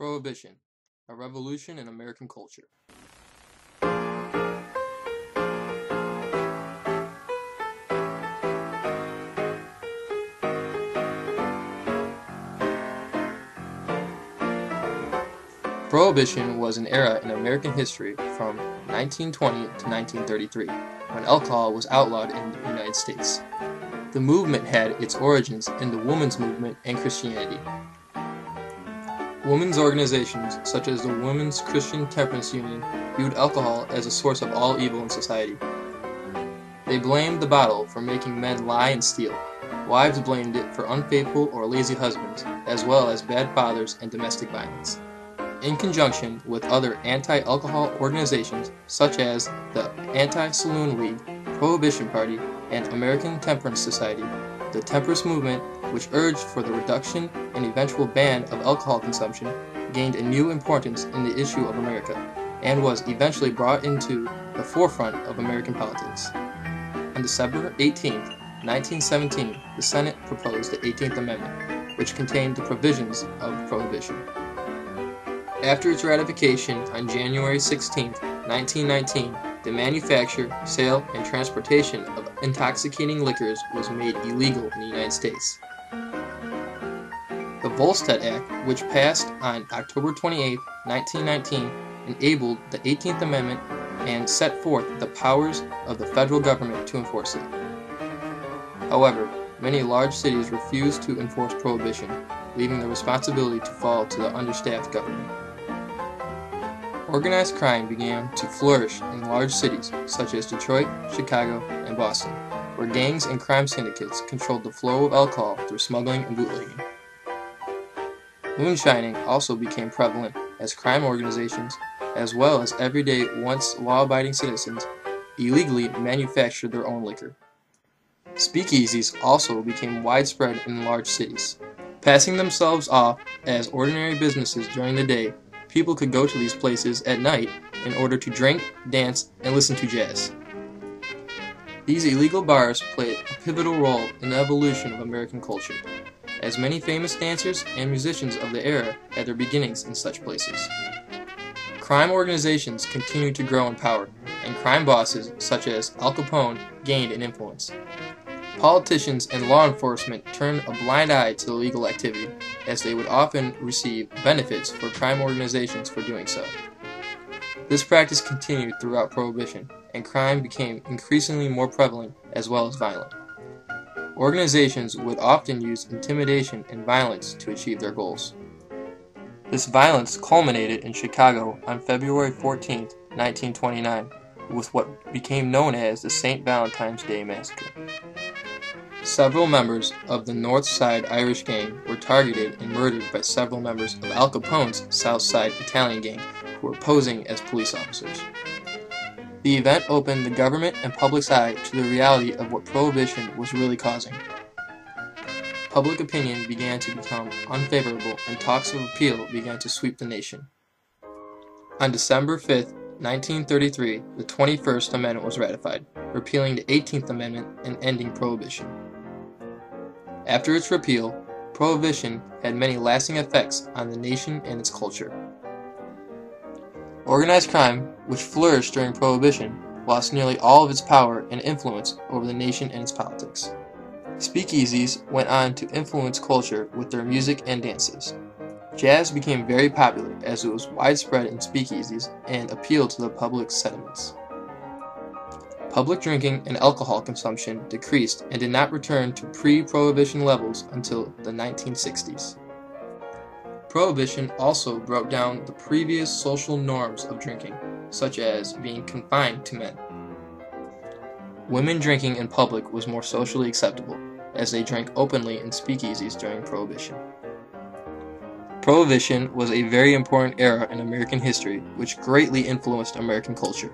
Prohibition, a revolution in American culture. Prohibition was an era in American history from 1920 to 1933, when alcohol was outlawed in the United States. The movement had its origins in the women's movement and Christianity. Women's organizations, such as the Women's Christian Temperance Union, viewed alcohol as a source of all evil in society. They blamed the bottle for making men lie and steal. Wives blamed it for unfaithful or lazy husbands, as well as bad fathers and domestic violence. In conjunction with other anti-alcohol organizations such as the Anti-Saloon League, Prohibition Party, and American Temperance Society, the temperance movement, which urged for the reduction and eventual ban of alcohol consumption, gained a new importance in the issue of America, and was eventually brought into the forefront of American politics. On December 18, 1917, the Senate proposed the 18th Amendment, which contained the provisions of Prohibition. After its ratification on January 16, 1919, the manufacture, sale, and transportation of intoxicating liquors was made illegal in the United States. The Volstead Act, which passed on October 28, 1919, enabled the 18th Amendment and set forth the powers of the federal government to enforce it. However, many large cities refused to enforce Prohibition, leaving the responsibility to fall to the understaffed government. Organized crime began to flourish in large cities such as Detroit, Chicago, and Boston, where gangs and crime syndicates controlled the flow of alcohol through smuggling and bootlegging. Moonshining also became prevalent as crime organizations, as well as everyday once law-abiding citizens, illegally manufactured their own liquor. Speakeasies also became widespread in large cities. Passing themselves off as ordinary businesses during the day, people could go to these places at night in order to drink, dance, and listen to jazz. These illegal bars played a pivotal role in the evolution of American culture, as many famous dancers and musicians of the era had their beginnings in such places. Crime organizations continued to grow in power, and crime bosses such as Al Capone gained an influence. Politicians and law enforcement turned a blind eye to illegal activity, as they would often receive benefits for crime organizations for doing so. This practice continued throughout Prohibition, and crime became increasingly more prevalent as well as violent. Organizations would often use intimidation and violence to achieve their goals. This violence culminated in Chicago on February 14, 1929, with what became known as the St. Valentine's Day Massacre. Several members of the North Side Irish Gang were targeted and murdered by several members of Al Capone's South Side Italian Gang who were posing as police officers. The event opened the government and public's eye to the reality of what Prohibition was really causing. Public opinion began to become unfavorable and talks of repeal began to sweep the nation. On December 5, 1933, the 21st Amendment was ratified, repealing the 18th Amendment and ending Prohibition. After its repeal, Prohibition had many lasting effects on the nation and its culture. Organized crime, which flourished during Prohibition, lost nearly all of its power and influence over the nation and its politics. Speakeasies went on to influence culture with their music and dances. Jazz became very popular as it was widespread in speakeasies and appealed to the public's sentiments. Public drinking and alcohol consumption decreased and did not return to pre-Prohibition levels until the 1960s. Prohibition also broke down the previous social norms of drinking, such as being confined to men. Women drinking in public was more socially acceptable, as they drank openly in speakeasies during Prohibition. Prohibition was a very important era in American history which greatly influenced American culture.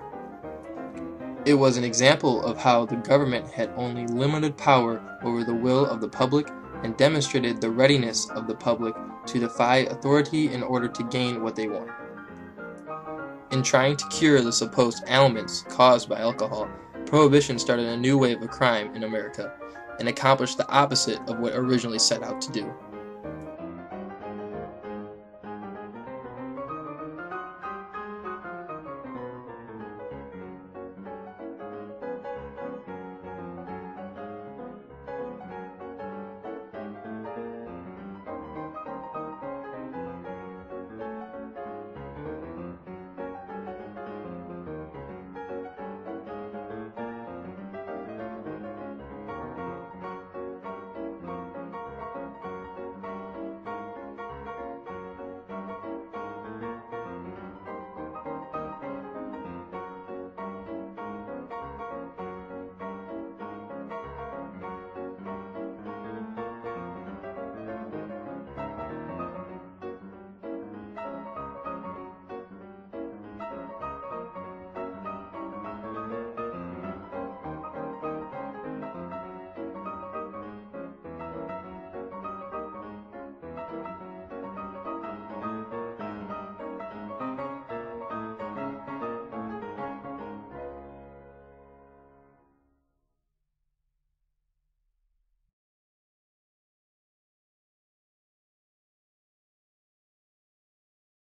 It was an example of how the government had only limited power over the will of the public and demonstrated the readiness of the public to defy authority in order to gain what they want. In trying to cure the supposed ailments caused by alcohol, Prohibition started a new wave of crime in America and accomplished the opposite of what it originally set out to do.